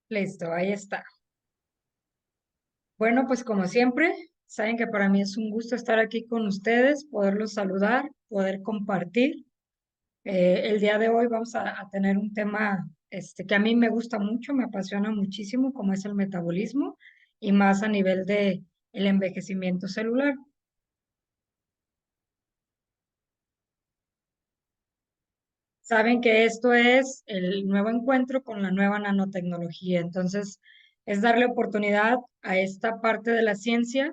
Listo, ahí está. Bueno, pues como siempre, saben que para mí es un gusto estar aquí con ustedes, poderlos saludar, poder compartir. El día de hoy vamos a tener un tema que a mí me gusta mucho, me apasiona muchísimo, como es el metabolismo y más a nivel de el envejecimiento celular. Saben que esto es el nuevo encuentro con la nueva nanotecnología. Entonces, es darle oportunidad a esta parte de la ciencia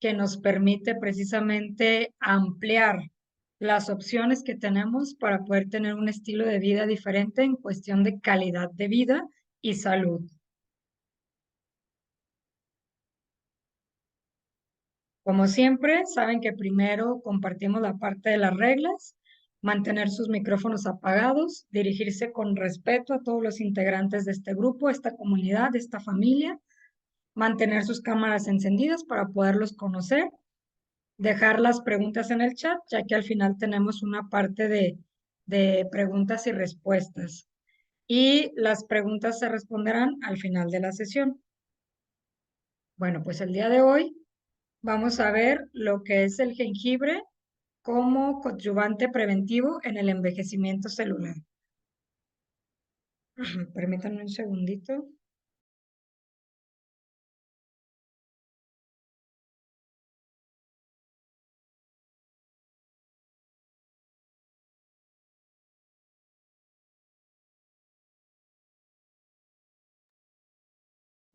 que nos permite precisamente ampliar las opciones que tenemos para poder tener un estilo de vida diferente en cuestión de calidad de vida y salud. Como siempre, saben que primero compartimos la parte de las reglas, mantener sus micrófonos apagados, dirigirse con respeto a todos los integrantes de este grupo, esta comunidad, esta familia, mantener sus cámaras encendidas para poderlos conocer, dejar las preguntas en el chat, ya que al final tenemos una parte de preguntas y respuestas. Y las preguntas se responderán al final de la sesión. Bueno, pues el día de hoy vamos a ver lo que es el jengibre como coadyuvante preventivo en el envejecimiento celular. Permítanme un segundito.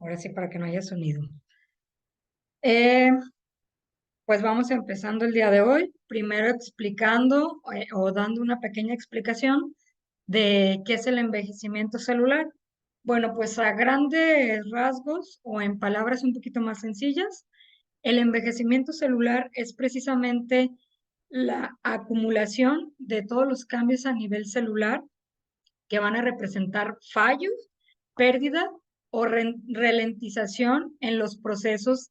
Ahora sí, para que no haya sonido. Eh, pues vamos empezando el día de hoy, primero explicando o dando una pequeña explicación de qué es el envejecimiento celular. Bueno, pues a grandes rasgos o en palabras un poquito más sencillas, el envejecimiento celular es precisamente la acumulación de todos los cambios a nivel celular que van a representar fallos, pérdida o ralentización en los procesos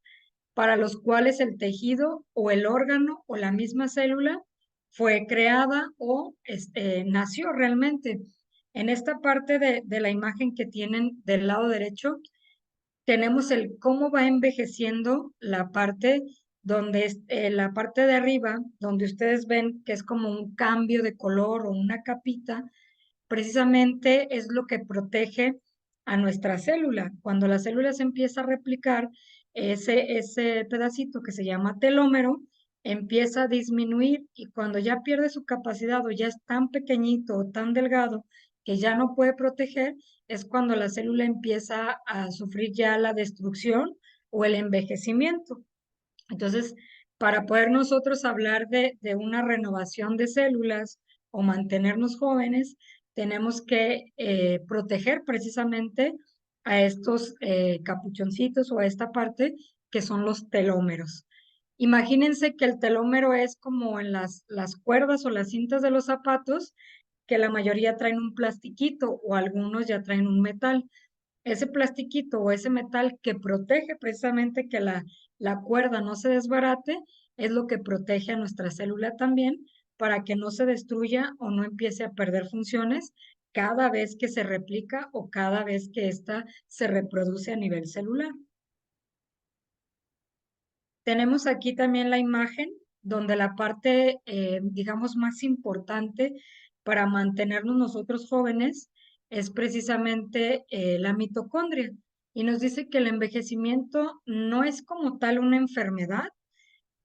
para los cuales el tejido o el órgano o la misma célula fue creada o nació realmente. En esta parte de la imagen que tienen del lado derecho, tenemos el cómo va envejeciendo la parte donde la parte de arriba, donde ustedes ven que es como un cambio de color o una capita, precisamente es lo que protege a nuestra célula. Cuando la célula se empieza a replicar, ese pedacito que se llama telómero empieza a disminuir y cuando ya pierde su capacidad o ya es tan pequeñito o tan delgado que ya no puede proteger, es cuando la célula empieza a sufrir ya la destrucción o el envejecimiento. Entonces, para poder nosotros hablar de una renovación de células o mantenernos jóvenes, tenemos que proteger precisamente a estos capuchoncitos o a esta parte que son los telómeros. Imagínense que el telómero es como en las cuerdas o las cintas de los zapatos, que la mayoría traen un plastiquito o algunos ya traen un metal. Ese plastiquito o ese metal que protege precisamente que la cuerda no se desbarate, es lo que protege a nuestra célula también para que no se destruya o no empiece a perder funciones cada vez que se replica o cada vez que ésta se reproduce a nivel celular. Tenemos aquí también la imagen donde la parte, digamos, más importante para mantenernos nosotros jóvenes es precisamente la mitocondria. Y nos dice que el envejecimiento no es como tal una enfermedad,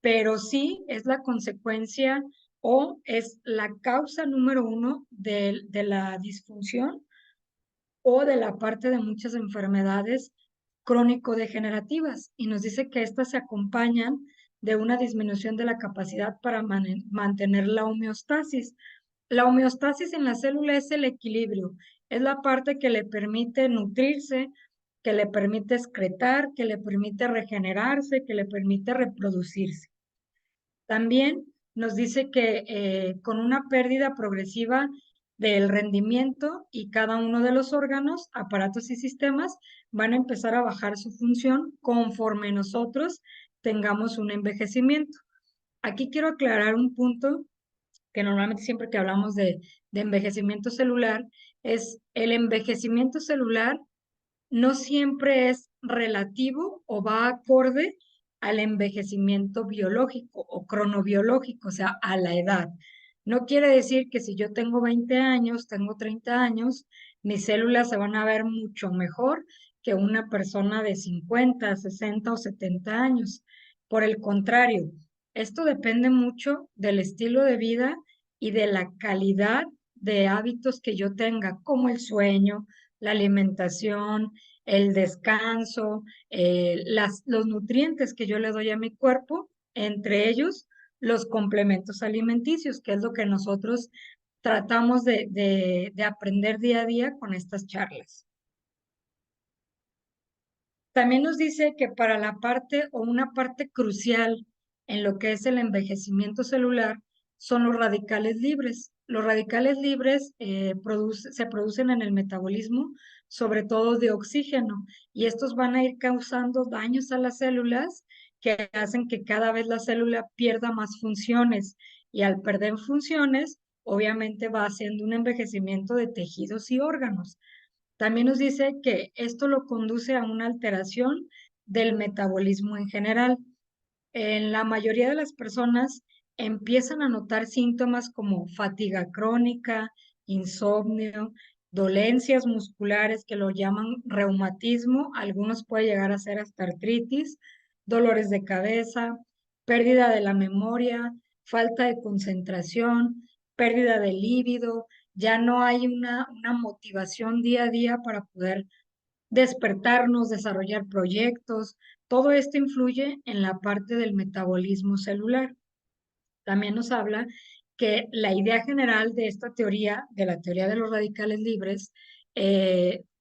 pero sí es la consecuencia o es la causa número uno de la disfunción o de la parte de muchas enfermedades crónico-degenerativas y nos dice que estas se acompañan de una disminución de la capacidad para mantener la homeostasis. La homeostasis en la célula es el equilibrio, es la parte que le permite nutrirse, que le permite excretar, que le permite regenerarse, que le permite reproducirse. También nos dice que con una pérdida progresiva del rendimiento y cada uno de los órganos, aparatos y sistemas van a empezar a bajar su función conforme nosotros tengamos un envejecimiento. Aquí quiero aclarar un punto que normalmente siempre que hablamos de envejecimiento celular, es el envejecimiento celular no siempre es relativo o va acorde al envejecimiento biológico o cronobiológico, o sea, a la edad. No quiere decir que si yo tengo 20 años, tengo 30 años, mis células se van a ver mucho mejor que una persona de 50, 60 o 70 años. Por el contrario, esto depende mucho del estilo de vida y de la calidad de hábitos que yo tenga, como el sueño, la alimentación, el descanso, los nutrientes que yo le doy a mi cuerpo, entre ellos los complementos alimenticios, que es lo que nosotros tratamos de aprender día a día con estas charlas. También nos dice que para la parte o una parte crucial en lo que es el envejecimiento celular son los radicales libres. Los radicales libres se producen en el metabolismo, sobre todo de oxígeno, y estos van a ir causando daños a las células que hacen que cada vez la célula pierda más funciones, y al perder funciones, obviamente va haciendo un envejecimiento de tejidos y órganos. También nos dice que esto lo conduce a una alteración del metabolismo en general. En la mayoría de las personas empiezan a notar síntomas como fatiga crónica, insomnio, dolencias musculares que lo llaman reumatismo, algunos puede llegar a ser hasta artritis, dolores de cabeza, pérdida de la memoria, falta de concentración, pérdida de líbido, ya no hay una motivación día a día para poder despertarnos, desarrollar proyectos. Todo esto influye en la parte del metabolismo celular. También nos habla que la idea general de esta teoría, de la teoría de los radicales libres,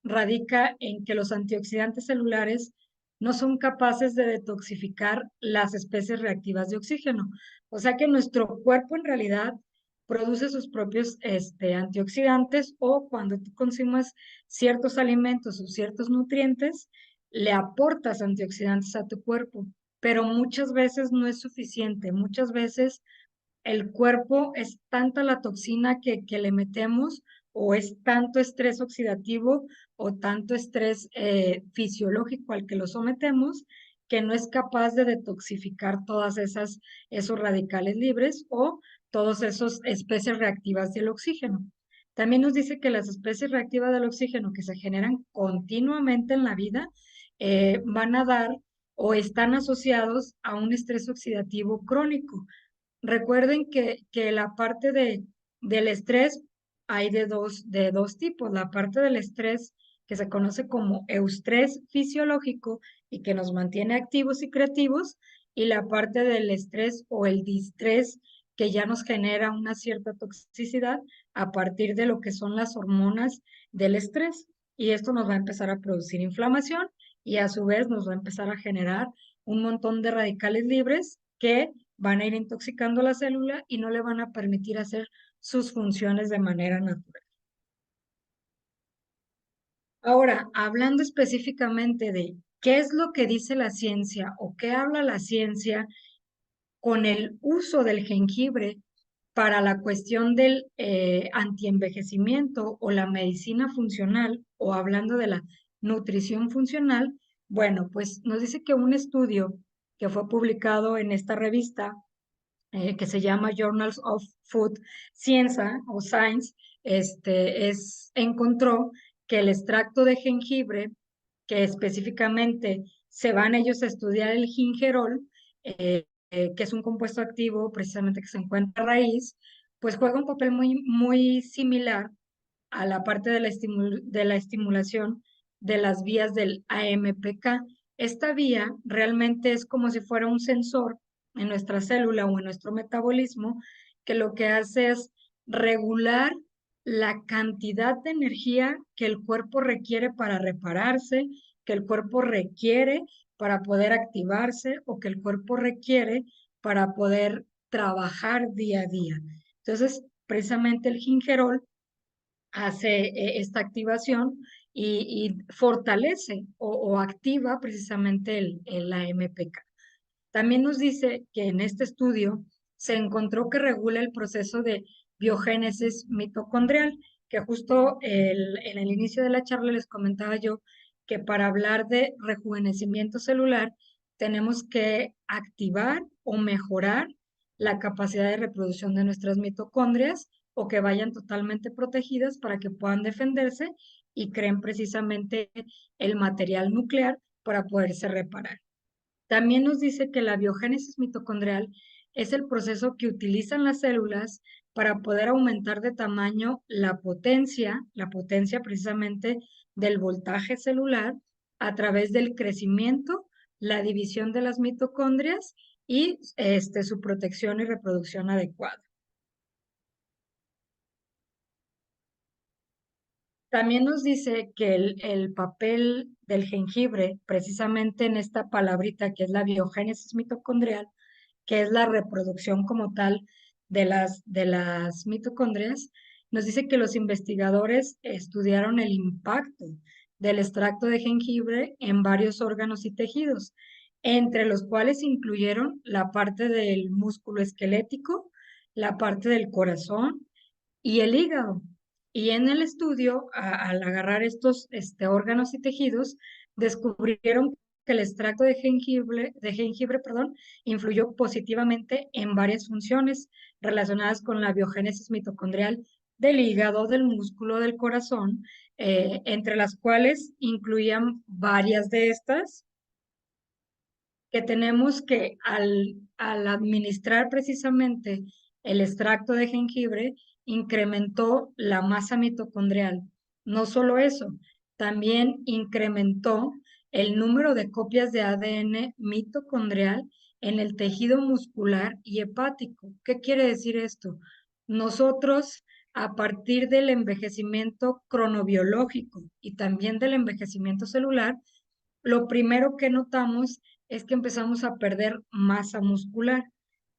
radica en que los antioxidantes celulares no son capaces de detoxificar las especies reactivas de oxígeno. O sea que nuestro cuerpo en realidad produce sus propios antioxidantes, o cuando tú consumas ciertos alimentos o ciertos nutrientes, le aportas antioxidantes a tu cuerpo, pero muchas veces no es suficiente. Muchas veces el cuerpo es tanta la toxina que le metemos, o es tanto estrés oxidativo o tanto estrés fisiológico al que lo sometemos, que no es capaz de detoxificar esos radicales libres o todas esas especies reactivas del oxígeno. También nos dice que las especies reactivas del oxígeno que se generan continuamente en la vida van a dar o están asociados a un estrés oxidativo crónico. Recuerden que la parte del estrés hay de dos tipos. La parte del estrés que se conoce como eustrés fisiológico y que nos mantiene activos y creativos, y la parte del estrés o el distrés que ya nos genera una cierta toxicidad a partir de lo que son las hormonas del estrés. Y esto nos va a empezar a producir inflamación, y a su vez nos va a empezar a generar un montón de radicales libres que van a ir intoxicando la célula y no le van a permitir hacer sus funciones de manera natural. Ahora, hablando específicamente de qué es lo que dice la ciencia o qué habla la ciencia con el uso del jengibre para la cuestión del antienvejecimiento o la medicina funcional, o hablando de la nutrición funcional, bueno, pues nos dice que un estudio que fue publicado en esta revista que se llama Journals of Food Science o Science, encontró que el extracto de jengibre, que específicamente se van ellos a estudiar el gingerol, que es un compuesto activo precisamente que se encuentra a raíz, pues juega un papel muy, muy similar a la parte de la estimulación de las vías del AMPK. Esta vía realmente es como si fuera un sensor en nuestra célula o en nuestro metabolismo, que lo que hace es regular la cantidad de energía que el cuerpo requiere para repararse, que el cuerpo requiere para poder activarse, o que el cuerpo requiere para poder trabajar día a día. Entonces, precisamente el gingerol hace esta activación y fortalece o activa precisamente el AMPK. También nos dice que en este estudio se encontró que regula el proceso de biogénesis mitocondrial, que justo en el inicio de la charla les comentaba yo que para hablar de rejuvenecimiento celular tenemos que activar o mejorar la capacidad de reproducción de nuestras mitocondrias o que vayan totalmente protegidas para que puedan defenderse y creen precisamente el material nuclear para poderse reparar. También nos dice que la biogénesis mitocondrial es el proceso que utilizan las células para poder aumentar de tamaño la potencia precisamente del voltaje celular a través del crecimiento, la división de las mitocondrias y su protección y reproducción adecuada. También nos dice que el papel del jengibre, precisamente en esta palabrita que es la biogénesis mitocondrial, que es la reproducción como tal de las mitocondrias, nos dice que los investigadores estudiaron el impacto del extracto de jengibre en varios órganos y tejidos, entre los cuales incluyeron la parte del músculo esquelético, la parte del corazón y el hígado. Y en el estudio, al agarrar estos órganos y tejidos, descubrieron que el extracto de jengibre, perdón, influyó positivamente en varias funciones relacionadas con la biogénesis mitocondrial del hígado, del músculo, del corazón, entre las cuales incluían varias de estas que tenemos que al administrar precisamente el extracto de jengibre, incrementó la masa mitocondrial. No solo eso, también incrementó el número de copias de ADN mitocondrial en el tejido muscular y hepático. ¿Qué quiere decir esto? Nosotros, a partir del envejecimiento cronobiológico y también del envejecimiento celular, lo primero que notamos es que empezamos a perder masa muscular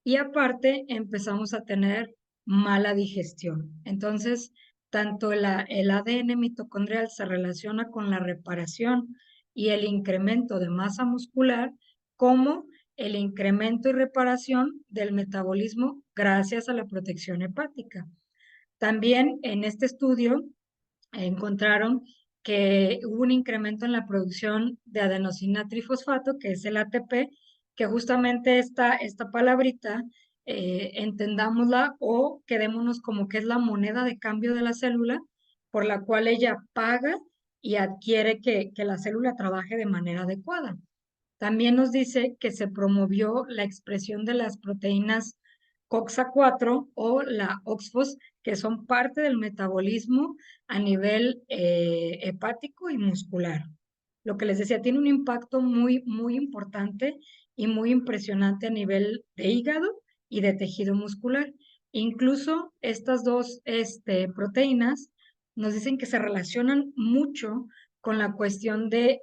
y aparte empezamos a tener mala digestión. Entonces, tanto el ADN mitocondrial se relaciona con la reparación y el incremento de masa muscular, como el incremento y reparación del metabolismo gracias a la protección hepática. También en este estudio encontraron que hubo un incremento en la producción de adenosina trifosfato, que es el ATP, que justamente esta palabrita, entendámosla o quedémonos como que es la moneda de cambio de la célula por la cual ella paga y adquiere que la célula trabaje de manera adecuada. También nos dice que se promovió la expresión de las proteínas COXA4 o la OXFOS, que son parte del metabolismo a nivel hepático y muscular. Lo que les decía, tiene un impacto muy, muy importante y muy impresionante a nivel de hígado y de tejido muscular. Incluso estas dos proteínas nos dicen que se relacionan mucho con la cuestión de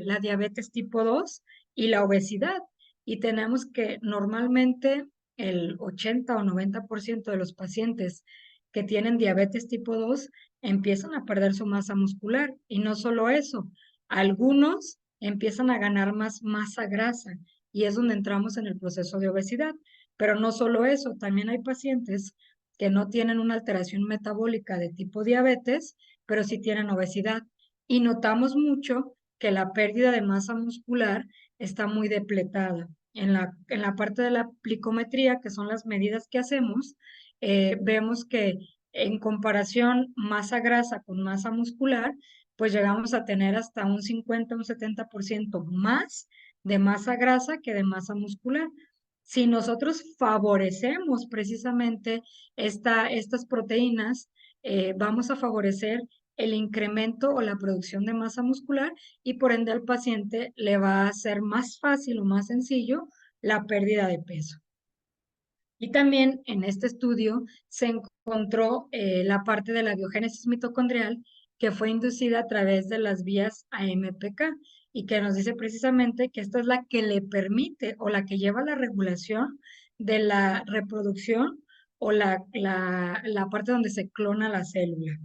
la diabetes tipo 2 y la obesidad. Y tenemos que normalmente el 80 o 90% de los pacientes que tienen diabetes tipo 2 empiezan a perder su masa muscular. Y no solo eso, algunos empiezan a ganar más masa grasa y es donde entramos en el proceso de obesidad. Pero no solo eso, también hay pacientes que no tienen una alteración metabólica de tipo diabetes, pero sí tienen obesidad. Y notamos mucho que la pérdida de masa muscular está muy depletada. En la parte de la plicometría, que son las medidas que hacemos, vemos que en comparación masa grasa con masa muscular, pues llegamos a tener hasta un 50, un 70% más de masa grasa que de masa muscular. Si nosotros favorecemos precisamente estas proteínas, vamos a favorecer el incremento o la producción de masa muscular y por ende al paciente le va a ser más fácil o más sencillo la pérdida de peso. Y también en este estudio se encontró la parte de la biogénesis mitocondrial que fue inducida a través de las vías AMPK y que nos dice precisamente que esta es la que le permite o la que lleva la regulación de la reproducción o la parte donde se clona la célula.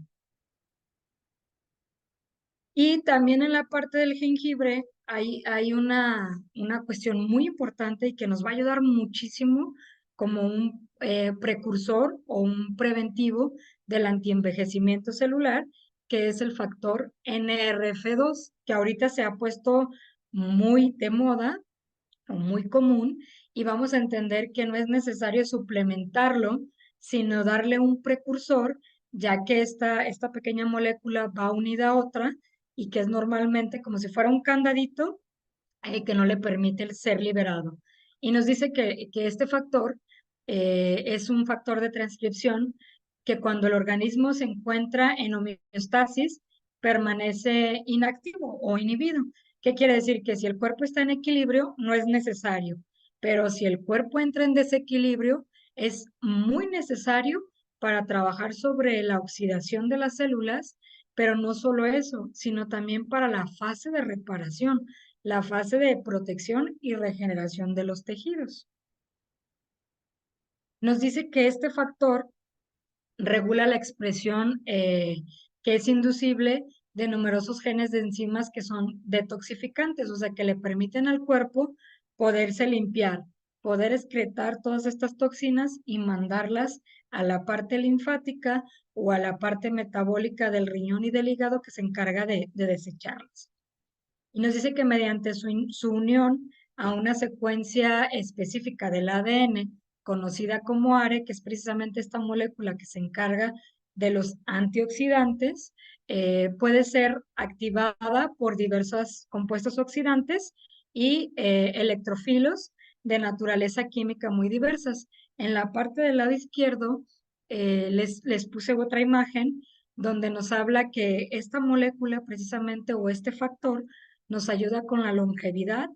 Y también en la parte del jengibre hay una cuestión muy importante y que nos va a ayudar muchísimo como un precursor o un preventivo del antienvejecimiento celular, que es el factor NRF2, que ahorita se ha puesto muy de moda o muy común, y vamos a entender que no es necesario suplementarlo, sino darle un precursor, ya que esta pequeña molécula va unida a otra y que es normalmente como si fuera un candadito que no le permite el ser liberado. Y nos dice que este factor es un factor de transcripción que cuando el organismo se encuentra en homeostasis permanece inactivo o inhibido. ¿Qué quiere decir? Que si el cuerpo está en equilibrio, no es necesario, pero si el cuerpo entra en desequilibrio, es muy necesario para trabajar sobre la oxidación de las células, pero no solo eso, sino también para la fase de reparación, la fase de protección y regeneración de los tejidos. Nos dice que este factor regula la expresión que es inducible de numerosos genes de enzimas que son detoxificantes, o sea, que le permiten al cuerpo poderse limpiar, poder excretar todas estas toxinas y mandarlas a la parte linfática o a la parte metabólica del riñón y del hígado que se encarga de desecharlas. Y nos dice que mediante su unión a una secuencia específica del ADN, conocida como ARE, que es precisamente esta molécula que se encarga de los antioxidantes, puede ser activada por diversos compuestos oxidantes y electrofilos de naturaleza química muy diversas. En la parte del lado izquierdo les puse otra imagen donde nos habla que esta molécula precisamente o este factor nos ayuda con la longevidad,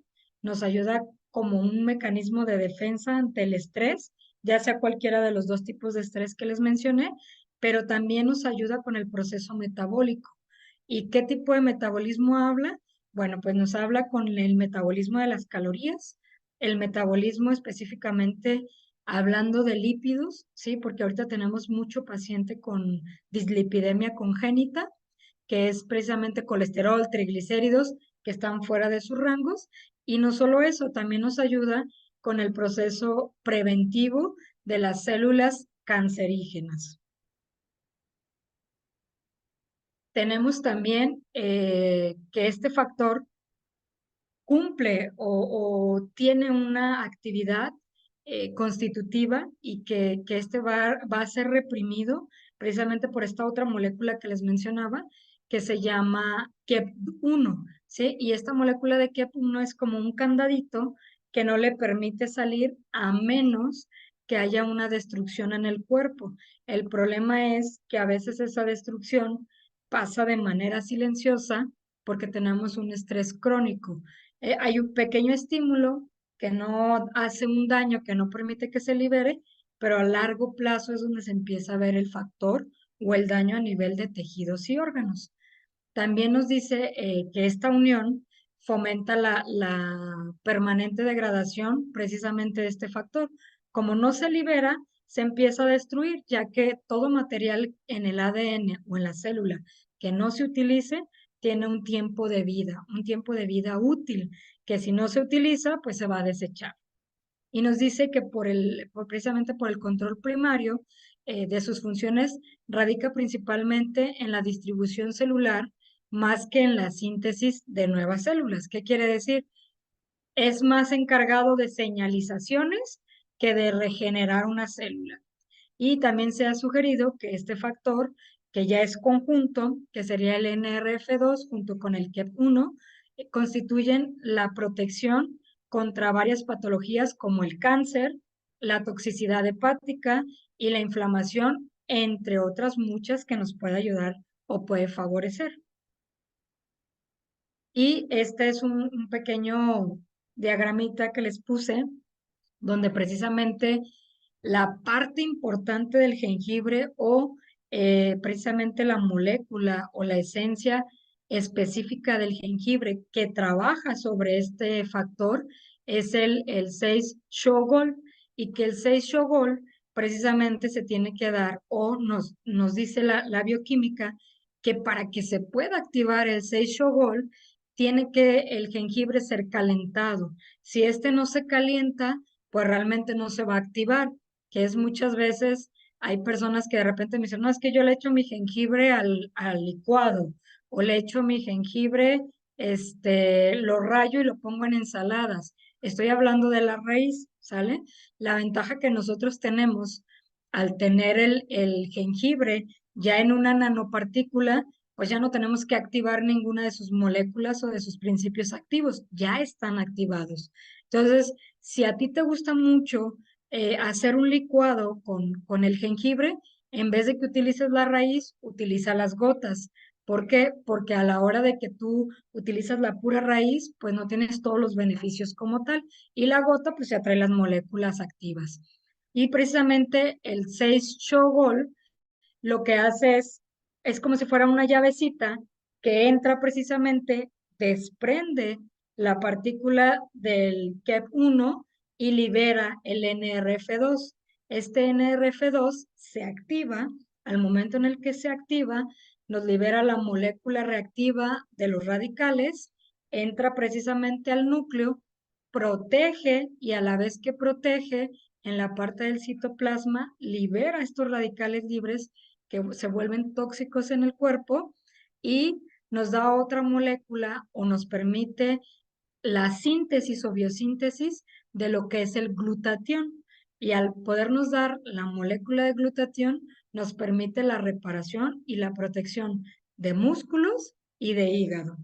nos ayuda como un mecanismo de defensa ante el estrés, ya sea cualquiera de los dos tipos de estrés que les mencioné, pero también nos ayuda con el proceso metabólico. ¿Y qué tipo de metabolismo habla? Bueno, pues nos habla con el metabolismo de las calorías, el metabolismo específicamente hablando de lípidos, ¿sí? Porque ahorita tenemos mucho paciente con dislipidemia congénita, que es precisamente colesterol, triglicéridos que están fuera de sus rangos. Y no solo eso, también nos ayuda con el proceso preventivo de las células cancerígenas. Tenemos también que este factor cumple o tiene una actividad constitutiva y que este va a ser reprimido precisamente por esta otra molécula que les mencionaba, que se llama KEP1, ¿sí? Y esta molécula de KEP1 es como un candadito que no le permite salir a menos que haya una destrucción en el cuerpo. El problema es que a veces esa destrucción pasa de manera silenciosa porque tenemos un estrés crónico. Hay un pequeño estímulo que no hace un daño, que no permite que se libere, pero a largo plazo es donde se empieza a ver el factor o el daño a nivel de tejidos y órganos. También nos dice que esta unión fomenta la permanente degradación precisamente de este factor. Como no se libera, se empieza a destruir, ya que todo material en el ADN o en la célula que no se utilice tiene un tiempo de vida útil, que si no se utiliza, pues se va a desechar. Y nos dice que precisamente por el control primario de sus funciones radica principalmente en la distribución celular más que en la síntesis de nuevas células. ¿Qué quiere decir? Es más encargado de señalizaciones que de regenerar una célula. Y también se ha sugerido que este factor, que ya es conjunto, que sería el NRF2 junto con el KEP1, constituyen la protección contra varias patologías como el cáncer, la toxicidad hepática y la inflamación, entre otras muchas que nos puede ayudar o puede favorecer. Y este es un pequeño diagramita que les puse, donde precisamente la parte importante del jengibre o precisamente la molécula o la esencia específica del jengibre que trabaja sobre este factor es el 6-Shogol, y que el 6-Shogol precisamente se tiene que dar o nos dice la bioquímica que para que se pueda activar el 6-Shogol tiene que el jengibre ser calentado. Si este no se calienta, pues realmente no se va a activar, que es muchas veces Hay personas que de repente me dicen, no, es que yo le echo mi jengibre al licuado, o le echo mi jengibre, lo rayo y lo pongo en ensaladas. Estoy hablando de la raíz, ¿sale? La ventaja que nosotros tenemos al tener el jengibre ya en una nanopartícula, pues ya no tenemos que activar ninguna de sus moléculas o de sus principios activos, ya están activados. Entonces, si a ti te gusta mucho hacer un licuado con el jengibre, en vez de que utilices la raíz, utiliza las gotas. ¿Por qué? Porque a la hora de que tú utilizas la pura raíz, pues no tienes todos los beneficios como tal. Y la gota, pues ya trae las moléculas activas. Y precisamente el 6 Showgol lo que hace es como si fuera una llavecita que entra precisamente, desprende la partícula del KEP1 y libera el NRF2. Este NRF2 se activa, al momento en el que se activa, nos libera la molécula reactiva de los radicales, entra precisamente al núcleo, protege y a la vez que protege en la parte del citoplasma, libera estos radicales libres que se vuelven tóxicos en el cuerpo y nos da otra molécula o nos permite la síntesis o biosíntesis de lo que es el glutatión. Y al podernos dar la molécula de glutatión, nos permite la reparación y la protección de músculos y de hígado.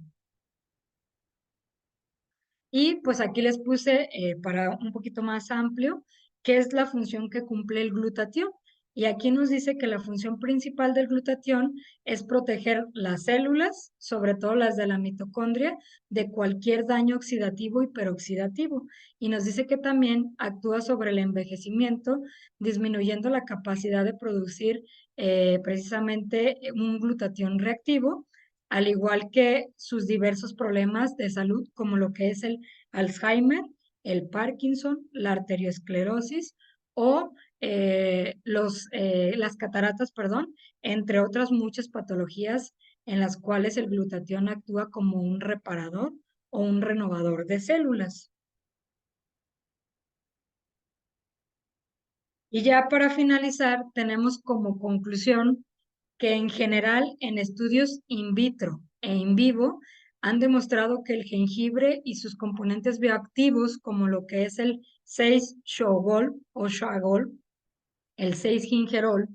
Y pues aquí les puse para un poquito más amplio qué es la función que cumple el glutatión. Y aquí nos dice que la función principal del glutatión es proteger las células, sobre todo las de la mitocondria, de cualquier daño oxidativo y peroxidativo. Y nos dice que también actúa sobre el envejecimiento, disminuyendo la capacidad de producir precisamente un glutatión reactivo, al igual que sus diversos problemas de salud, como lo que es el Alzheimer, el Parkinson, la arteriosclerosis o las cataratas, perdón, entre otras muchas patologías en las cuales el glutatión actúa como un reparador o un renovador de células. Y ya para finalizar, tenemos como conclusión que en general en estudios in vitro e in vivo han demostrado que el jengibre y sus componentes bioactivos, como lo que es el 6-Shogol o Shagol, el 6-Gingerol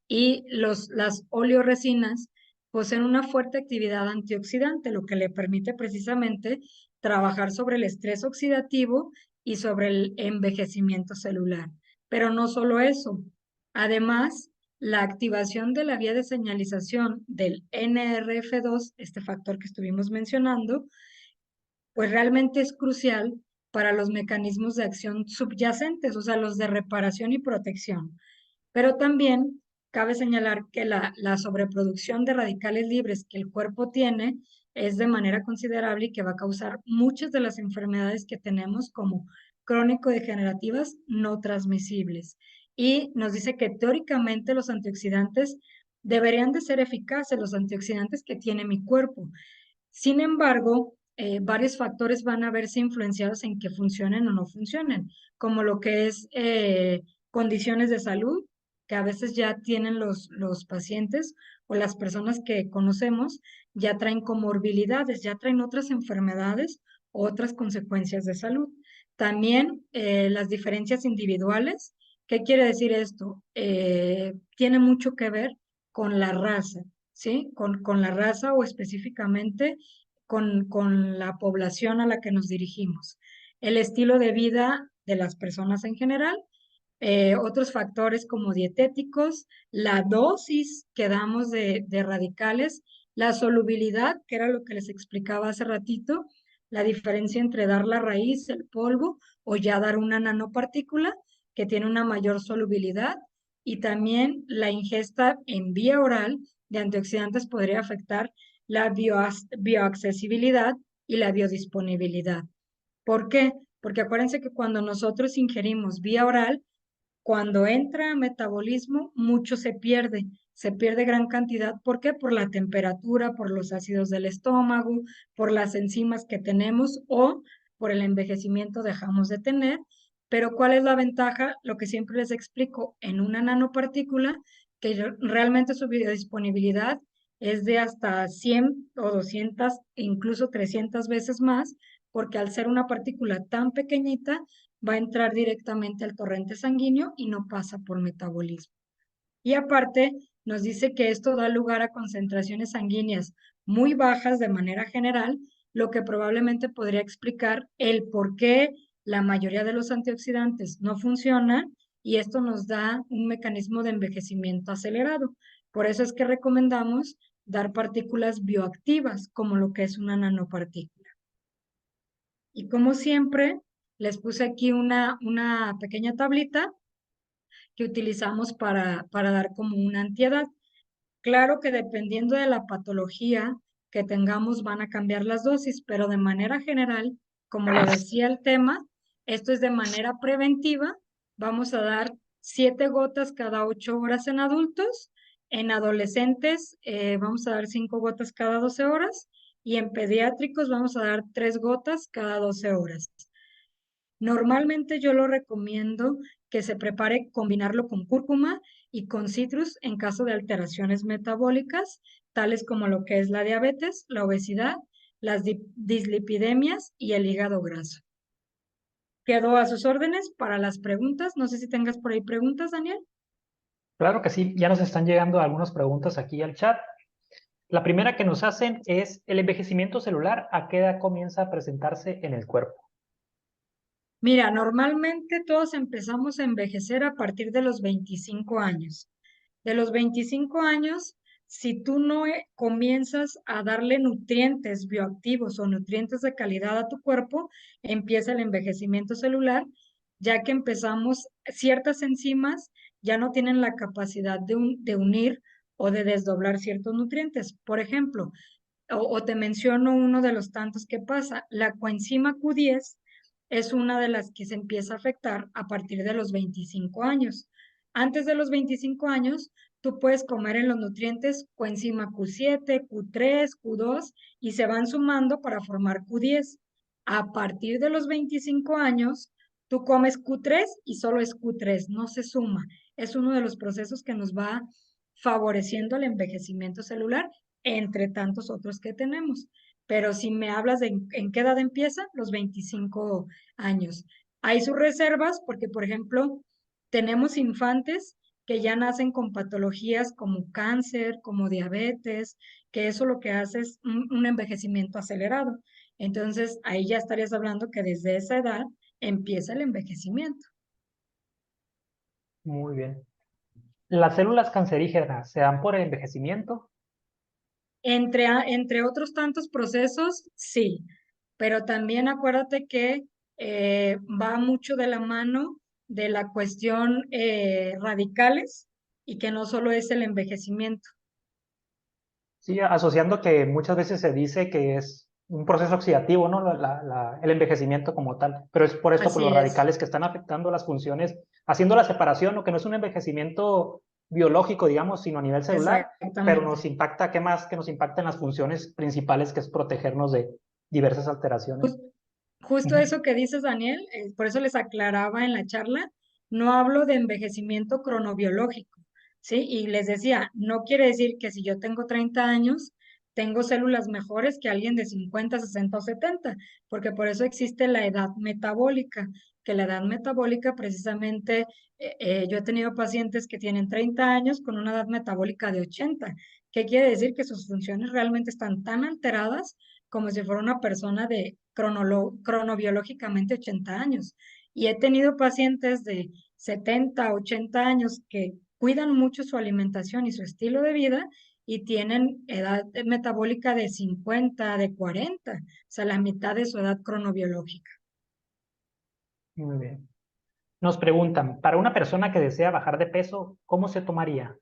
y las oleoresinas, poseen una fuerte actividad antioxidante, lo que le permite precisamente trabajar sobre el estrés oxidativo y sobre el envejecimiento celular. Pero no solo eso, además, la activación de la vía de señalización del NRF2, este factor que estuvimos mencionando, pues realmente es crucial para los mecanismos de acción subyacentes, o sea, los de reparación y protección. Pero también cabe señalar que la sobreproducción de radicales libres que el cuerpo tiene es de manera considerable y que va a causar muchas de las enfermedades que tenemos como crónico-degenerativas no transmisibles. Y nos dice que teóricamente los antioxidantes deberían de ser eficaces, los antioxidantes que tiene mi cuerpo. Sin embargo, varios factores van a verse influenciados en que funcionen o no funcionen, como lo que es condiciones de salud que a veces ya tienen los pacientes o las personas que conocemos, ya traen comorbilidades, ya traen otras enfermedades o otras consecuencias de salud. También las diferencias individuales. ¿Qué quiere decir esto? Tiene mucho que ver con la raza, ¿sí? Con la raza o específicamente con la población a la que nos dirigimos, el estilo de vida de las personas en general, otros factores como dietéticos, la dosis que damos de radicales, la solubilidad, que era lo que les explicaba hace ratito, la diferencia entre dar la raíz, el polvo, o ya dar una nanopartícula que tiene una mayor solubilidad, y también la ingesta en vía oral de antioxidantes podría afectar la bioaccesibilidad y la biodisponibilidad. ¿Por qué? Porque acuérdense que cuando nosotros ingerimos vía oral, cuando entra a metabolismo, mucho se pierde gran cantidad. ¿Por qué? Por la temperatura, por los ácidos del estómago, por las enzimas que tenemos o por el envejecimiento dejamos de tener. Pero ¿cuál es la ventaja? Lo que siempre les explico, en una nanopartícula, que realmente su biodisponibilidad es de hasta 100 o 200 e incluso 300 veces más, porque al ser una partícula tan pequeñita, va a entrar directamente al torrente sanguíneo y no pasa por metabolismo. Y aparte, nos dice que esto da lugar a concentraciones sanguíneas muy bajas de manera general, lo que probablemente podría explicar el por qué la mayoría de los antioxidantes no funcionan y esto nos da un mecanismo de envejecimiento acelerado. Por eso es que recomendamos dar partículas bioactivas, como lo que es una nanopartícula. Y como siempre, les puse aquí una pequeña tablita que utilizamos para dar como una antiedad. Claro que dependiendo de la patología que tengamos van a cambiar las dosis, pero de manera general, como lo decía el tema, esto es de manera preventiva. Vamos a dar 7 gotas cada 8 horas en adultos. En adolescentes vamos a dar 5 gotas cada 12 horas y en pediátricos vamos a dar 3 gotas cada 12 horas. Normalmente yo lo recomiendo que se prepare combinarlo con cúrcuma y con citrus en caso de alteraciones metabólicas, tales como lo que es la diabetes, la obesidad, las dislipidemias y el hígado graso. Quedo a sus órdenes para las preguntas. No sé si tengas por ahí preguntas, Daniel. Claro que sí, ya nos están llegando algunas preguntas aquí al chat. La primera que nos hacen es, ¿el envejecimiento celular a qué edad comienza a presentarse en el cuerpo? Mira, normalmente todos empezamos a envejecer a partir de los 25 años. De los 25 años, si tú no comienzas a darle nutrientes bioactivos o nutrientes de calidad a tu cuerpo, empieza el envejecimiento celular, ya que empezamos, ciertas enzimas ya no tienen la capacidad de unir o de desdoblar ciertos nutrientes. Por ejemplo, o te menciono uno de los tantos que pasa, la coenzima Q10 es una de las que se empieza a afectar a partir de los 25 años. Antes de los 25 años, tú puedes comer en los nutrientes coenzima Q7, Q3, Q2 y se van sumando para formar Q10. A partir de los 25 años, tú comes Q3 y solo es Q3, no se suma. Es uno de los procesos que nos va favoreciendo el envejecimiento celular, entre tantos otros que tenemos. Pero si me hablas de en qué edad empieza, los 25 años. Hay sus reservas porque, por ejemplo, tenemos infantes que ya nacen con patologías como cáncer, como diabetes, que eso lo que hace es un envejecimiento acelerado. Entonces, ahí ya estarías hablando que desde esa edad empieza el envejecimiento. Muy bien. ¿Las células cancerígenas se dan por el envejecimiento? Entre otros tantos procesos, sí, pero también acuérdate que va mucho de la mano de la cuestión radicales y que no solo es el envejecimiento. Sí, asociando que muchas veces se dice que es un proceso oxidativo, ¿no? El envejecimiento como tal. Pero es por esto, por los Así es, radicales que están afectando las funciones, haciendo la separación, ¿no? Que no es un envejecimiento biológico, digamos, sino a nivel celular, pero nos exactamente. impacta, ¿qué más? Que nos impacta en las funciones principales, que es protegernos de diversas alteraciones. Jus- Justo Ujú. eso que dices, Daniel, por eso les aclaraba en la charla, no hablo de envejecimiento cronobiológico, ¿sí? Y les decía, no quiere decir que si yo tengo 30 años, tengo células mejores que alguien de 50, 60 o 70, porque por eso existe la edad metabólica, que la edad metabólica precisamente, yo he tenido pacientes que tienen 30 años con una edad metabólica de 80. ¿Qué quiere decir? Que sus funciones realmente están tan alteradas como si fuera una persona de cronobiológicamente 80 años. Y he tenido pacientes de 70, 80 años que cuidan mucho su alimentación y su estilo de vida y tienen edad metabólica de 50, de 40, o sea, la mitad de su edad cronobiológica. Muy bien. Nos preguntan, para una persona que desea bajar de peso, ¿cómo se tomaría?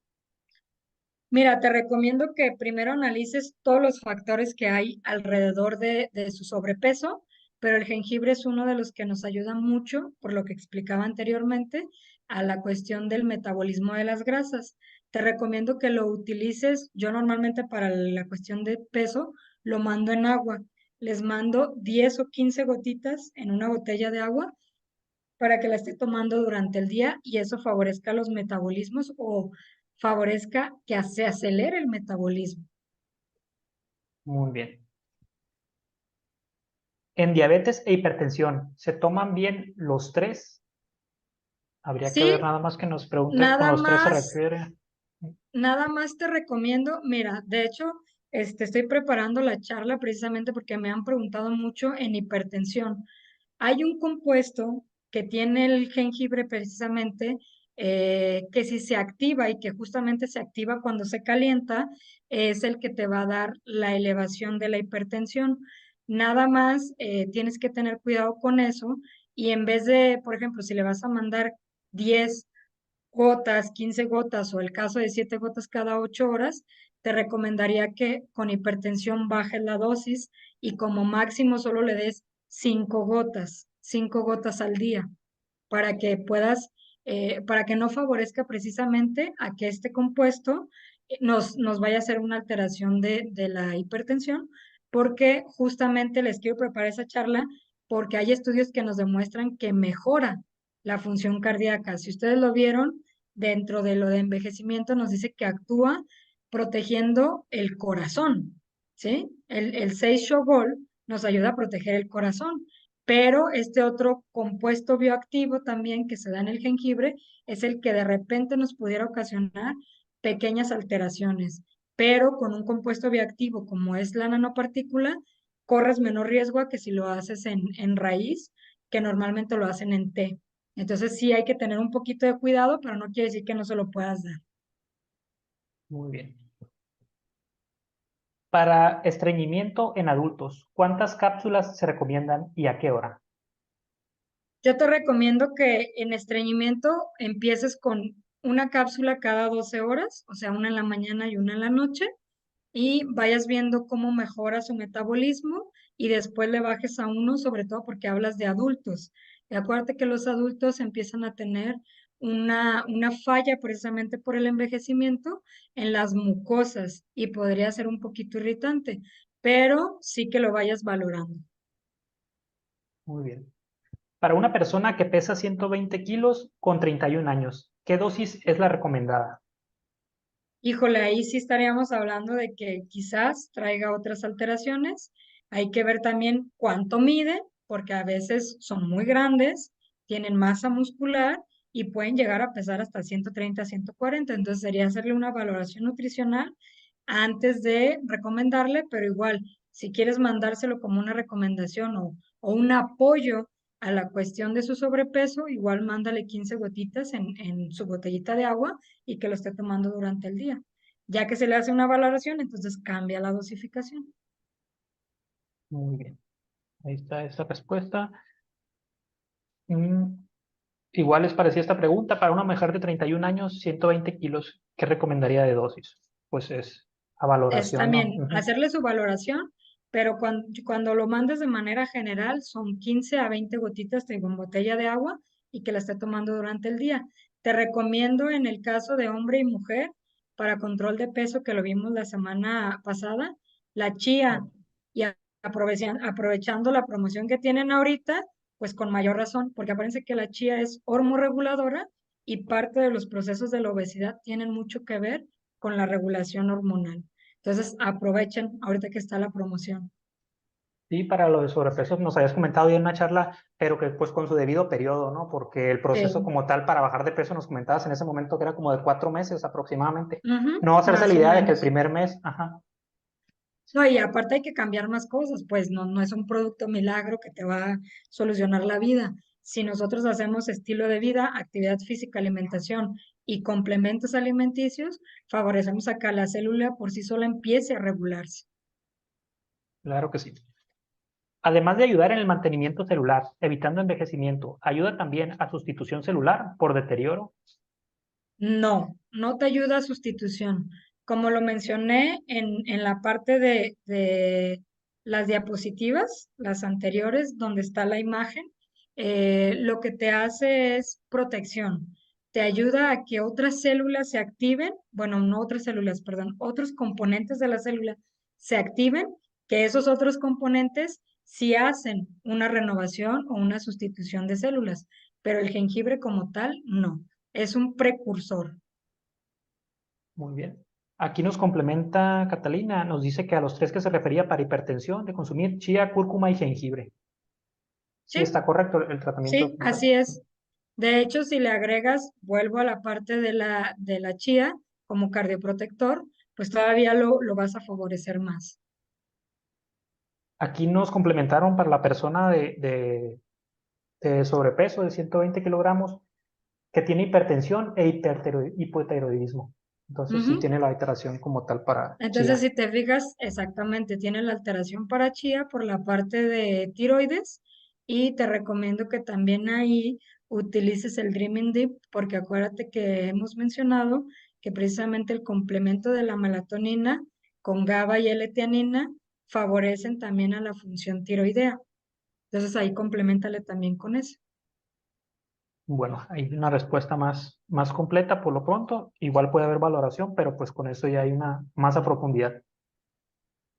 Mira, te recomiendo que primero analices todos los factores que hay alrededor de su sobrepeso, pero el jengibre es uno de los que nos ayuda mucho, por lo que explicaba anteriormente, a la cuestión del metabolismo de las grasas. Te recomiendo que lo utilices. Yo normalmente para la cuestión de peso lo mando en agua. Les mando 10 o 15 gotitas en una botella de agua para que la esté tomando durante el día y eso favorezca los metabolismos o favorezca que se acelere el metabolismo. Muy bien. En diabetes e hipertensión, ¿se toman bien los tres? Habría que ver Sí, nada más que nos pregunte, con nada los tres se más, refiere. nada más te recomiendo, mira, de hecho, estoy preparando la charla precisamente porque me han preguntado mucho en hipertensión. Hay un compuesto que tiene el jengibre precisamente, que si se activa y que justamente se activa cuando se calienta, es el que te va a dar la elevación de la hipertensión. Nada más tienes que tener cuidado con eso y en vez de, por ejemplo, si le vas a mandar 10 gotas, 15 gotas o el caso de 7 gotas cada 8 horas, te recomendaría que con hipertensión bajes la dosis y como máximo solo le des 5 gotas al día, para que puedas, para que no favorezca precisamente a que este compuesto nos vaya a hacer una alteración de la hipertensión, porque justamente les quiero preparar esa charla, porque hay estudios que nos demuestran que mejora la función cardíaca. Si ustedes lo vieron, dentro de lo de envejecimiento nos dice que actúa protegiendo el corazón, ¿sí? El 6-Shogol nos ayuda a proteger el corazón, pero este otro compuesto bioactivo también que se da en el jengibre es el que de repente nos pudiera ocasionar pequeñas alteraciones, pero con un compuesto bioactivo como es la nanopartícula, corres menor riesgo a que si lo haces en raíz, que normalmente lo hacen en té. Entonces sí hay que tener un poquito de cuidado, pero no quiere decir que no se lo puedas dar. Muy bien. Para estreñimiento en adultos, ¿cuántas cápsulas se recomiendan y a qué hora? Yo te recomiendo que en estreñimiento empieces con una cápsula cada 12 horas, o sea, una en la mañana y una en la noche, y vayas viendo cómo mejora su metabolismo y después le bajes a uno, sobre todo porque hablas de adultos. Y acuérdate que los adultos empiezan a tener una falla precisamente por el envejecimiento en las mucosas y podría ser un poquito irritante, pero sí que lo vayas valorando. Muy bien. Para una persona que pesa 120 kilos con 31 años, ¿qué dosis es la recomendada? Híjole, ahí sí estaríamos hablando de que quizás traiga otras alteraciones. Hay que ver también cuánto mide, porque a veces son muy grandes, tienen masa muscular y pueden llegar a pesar hasta 130, 140. Entonces sería hacerle una valoración nutricional antes de recomendarle, pero igual, si quieres mandárselo como una recomendación o un apoyo a la cuestión de su sobrepeso, igual mándale 15 gotitas en su botellita de agua y que lo esté tomando durante el día. Ya que se le hace una valoración, entonces cambia la dosificación. Muy bien. Ahí está esta respuesta. Mm, igual les parecía esta pregunta. Para una mujer de 31 años, 120 kilos, ¿qué recomendaría de dosis? Pues es a Es valoración, ¿no? también Ujú. hacerle su valoración, pero cuando lo mandes de manera general son 15 a 20 gotitas de botella de agua y que la esté tomando durante el día. Te recomiendo en el caso de hombre y mujer para control de peso que lo vimos la semana pasada, la chía y aprovechando la promoción que tienen ahorita, pues con mayor razón, porque acuérdense que la chía es hormorreguladora y parte de los procesos de la obesidad tienen mucho que ver con la regulación hormonal. Entonces, aprovechen ahorita que está la promoción. Sí, para lo de sobrepeso nos habías comentado ya en una charla, pero que pues con su debido periodo, ¿no? Porque el proceso Sí. como tal para bajar de peso nos comentabas en ese momento que era como de 4 meses aproximadamente. Ujú, No hacerse la más o idea de que el menos. primer mes, ajá, No, y aparte hay que cambiar más cosas, pues no es un producto milagro que te va a solucionar la vida. Si nosotros hacemos estilo de vida, actividad física, alimentación y complementos alimenticios, favorecemos a que la célula por sí sola empiece a regularse. claro que sí. Además de ayudar en el mantenimiento celular, evitando envejecimiento, ayuda también a sustitución celular por deterioro. No te ayuda a sustitución. Como lo mencioné en la parte de las diapositivas, las anteriores, donde está la imagen, lo que te hace es protección. Te ayuda a que otras células se activen, bueno, no otras células, perdón, otros componentes de la célula se activen, que esos otros componentes sí hacen una renovación o una sustitución de células, pero el jengibre como tal, no. Es un precursor. Muy bien. Aquí nos complementa Catalina, nos dice que a los tres que se refería para hipertensión, de consumir chía, cúrcuma y jengibre. Sí, Sí, está correcto el tratamiento sí, como tal. así es. De hecho, si le agregas, vuelvo a la parte de la chía como cardioprotector, pues todavía lo vas a favorecer más. Aquí nos complementaron para la persona de sobrepeso de 120 kilogramos que tiene hipertensión e hipotiroidismo. Entonces sí Ujú. tiene la alteración como tal para Entonces, chía. si te fijas, exactamente, tiene la alteración para chía por la parte de tiroides y te recomiendo que también ahí utilices el Dreaming Deep porque acuérdate que hemos mencionado que precisamente el complemento de la melatonina con GABA y L-teanina favorecen también a la función tiroidea. Entonces ahí complementale también con eso. Bueno, hay una respuesta más completa por lo pronto. Igual puede haber valoración, pero pues con eso ya hay una más a profundidad.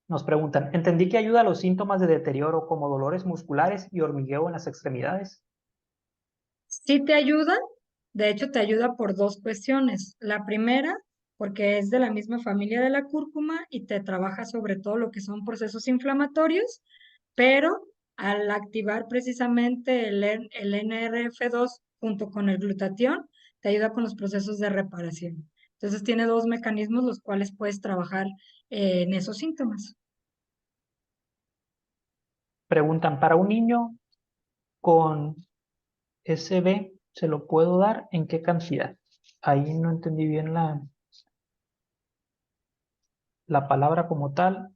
Nos preguntan, entendí que ayuda a los síntomas de deterioro como dolores musculares y hormigueo en las extremidades. Sí te ayuda, de hecho te ayuda por dos cuestiones. La primera, porque es de la misma familia de la cúrcuma y te trabaja sobre todo lo que son procesos inflamatorios, pero al activar precisamente el NRF2 junto con el glutatión, te ayuda con los procesos de reparación. Entonces tiene dos mecanismos los cuales puedes trabajar en esos síntomas. Preguntan, ¿para un niño con SB se lo puedo dar en qué cantidad? Ahí no entendí bien la palabra como tal.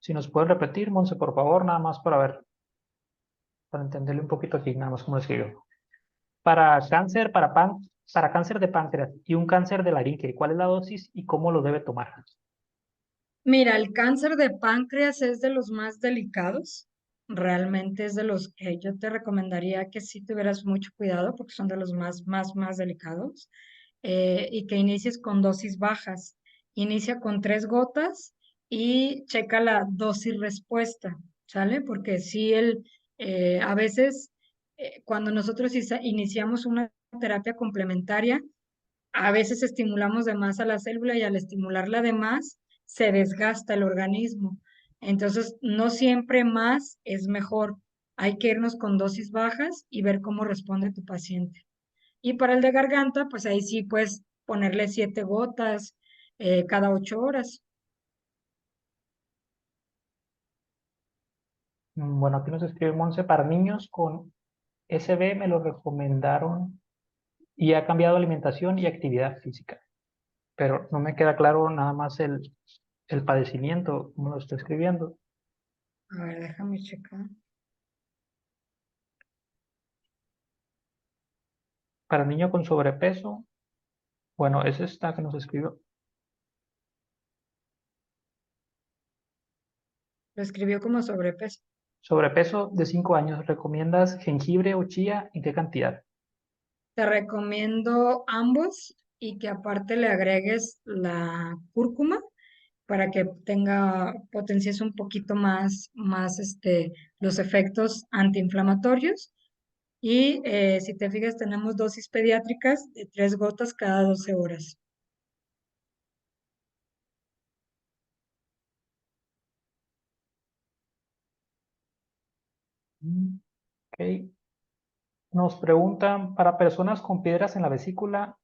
Si nos puede repetir, Monse, por favor, nada más para ver, para entenderle un poquito aquí, nada más como escribió. Para cáncer, para cáncer de páncreas y un cáncer de laringe, ¿cuál es la dosis y cómo lo debe tomar? Mira, el cáncer de páncreas es de los más delicados. Realmente es de los que yo te recomendaría que sí tuvieras mucho cuidado porque son de los más delicados y que inicies con dosis bajas. Inicia con 3 gotas y checa la dosis respuesta, ¿sale? Porque si a veces cuando nosotros iniciamos una terapia complementaria, a veces estimulamos de más a la célula y al estimularla de más se desgasta el organismo. Entonces, no siempre más es mejor. Hay que irnos con dosis bajas y ver cómo responde tu paciente. Y para el de garganta, pues ahí sí puedes ponerle 7 gotas cada 8 horas. Bueno, aquí nos escribe Monse, para niños con SB me lo recomendaron y ha cambiado alimentación y actividad física, pero no me queda claro nada más el padecimiento, como lo estoy escribiendo. A ver, déjame checar. Para niño con sobrepeso, bueno, es esta que nos escribió. Lo escribió como sobrepeso. Sobrepeso de 5 años, ¿recomiendas jengibre o chía? ¿En qué cantidad? Te recomiendo ambos y que aparte le agregues la cúrcuma para que tenga, potencies un poquito más los efectos antiinflamatorios. Y si te fijas, tenemos dosis pediátricas de 3 gotas cada 12 horas. Mm, ok. Nos preguntan, para personas con piedras en la vesícula,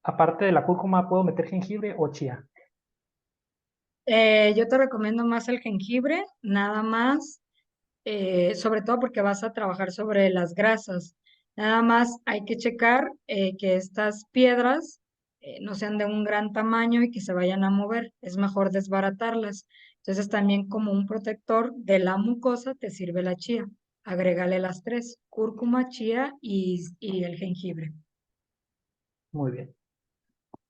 aparte de la cúrcuma, ¿puedo meter jengibre o chía? Yo te recomiendo más el jengibre, nada más, sobre todo porque vas a trabajar sobre las grasas. Nada más hay que checar que estas piedras no sean de un gran tamaño y que se vayan a mover. Es mejor desbaratarlas. Entonces también como un protector de la mucosa te sirve la chía. Agrégale las tres, cúrcuma, chía y el jengibre. Muy bien.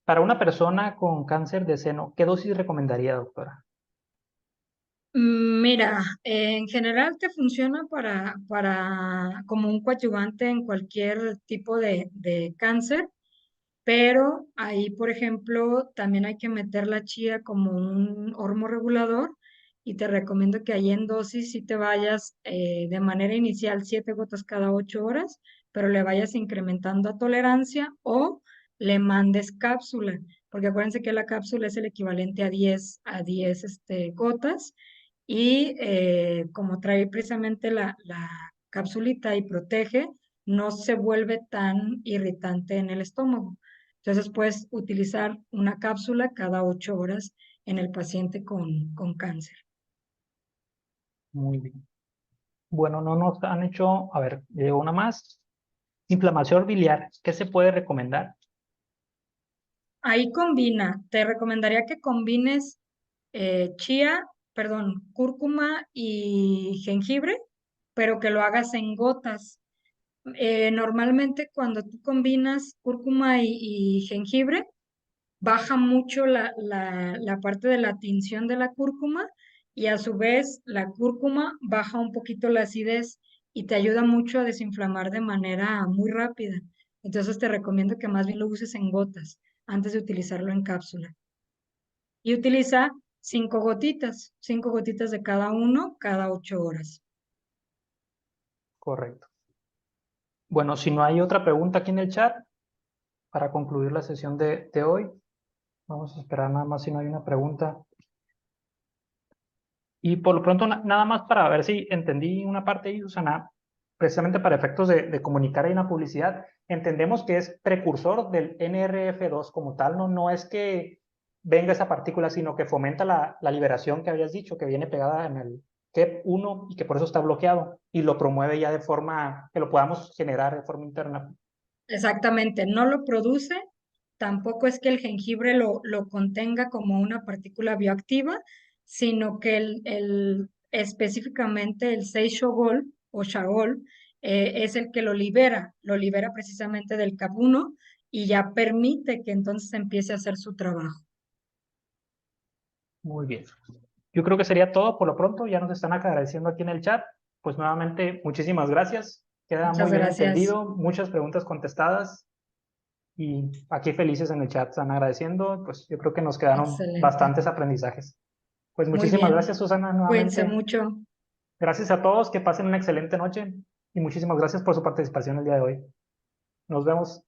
Para una persona con cáncer de seno, ¿qué dosis recomendaría, doctora? Mira, en general te funciona para como un coadyuvante en cualquier tipo de cáncer, pero ahí, por ejemplo, también hay que meter la chía como un hormoregulador y te recomiendo que ahí en dosis sí te vayas de manera inicial 7 gotas cada 8 horas, pero le vayas incrementando a tolerancia o le mandes cápsula, porque acuérdense que la cápsula es el equivalente a 10 gotas y como trae precisamente la capsulita y protege, no se vuelve tan irritante en el estómago. Entonces puedes utilizar una cápsula cada 8 horas en el paciente con cáncer. Muy bien. Bueno, no nos han hecho, a ver, llegó una más. Inflamación biliar, ¿qué se puede recomendar? Ahí combina, te recomendaría que combines cúrcuma y jengibre, pero que lo hagas en gotas. Normalmente cuando tú combinas cúrcuma y jengibre, baja mucho la parte de la tinción de la cúrcuma y a su vez la cúrcuma baja un poquito la acidez y te ayuda mucho a desinflamar de manera muy rápida. Entonces te recomiendo que más bien lo uses en gotas antes de utilizarlo en cápsula. Y utiliza 5 gotitas de cada uno cada 8 horas. Correcto. Bueno, si no hay otra pregunta aquí en el chat, para concluir la sesión de hoy, vamos a esperar nada más si no hay una pregunta. Y por lo pronto, nada más para ver si entendí una parte ahí, Susana, precisamente para efectos de comunicar ahí una publicidad, entendemos que es precursor del NRF2 como tal, no, no es que venga esa partícula, sino que fomenta la liberación que habías dicho, que viene pegada en el KEP1 y que por eso está bloqueado, y lo promueve ya de forma que lo podamos generar de forma interna. Exactamente, no lo produce, tampoco es que el jengibre lo contenga como una partícula bioactiva, sino que específicamente el 6-Chogol o Chagol es el que lo libera precisamente del CAP1 y ya permite que entonces empiece a hacer su trabajo. Muy bien. Yo creo que sería todo por lo pronto. Ya nos están agradeciendo aquí en el chat. Pues nuevamente, muchísimas gracias. Queda Muchas muy bien gracias. entendido, muchas preguntas contestadas y aquí felices en el chat están agradeciendo. Pues yo creo que nos quedaron Excelente. bastantes aprendizajes. Pues Muy muchísimas bien. gracias, Susana, Cuídense nuevamente. mucho. Gracias a todos, que pasen una excelente noche y muchísimas gracias por su participación el día de hoy. Nos vemos.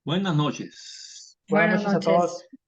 Buenas noches. Buenas Buenas noches a noches. todos.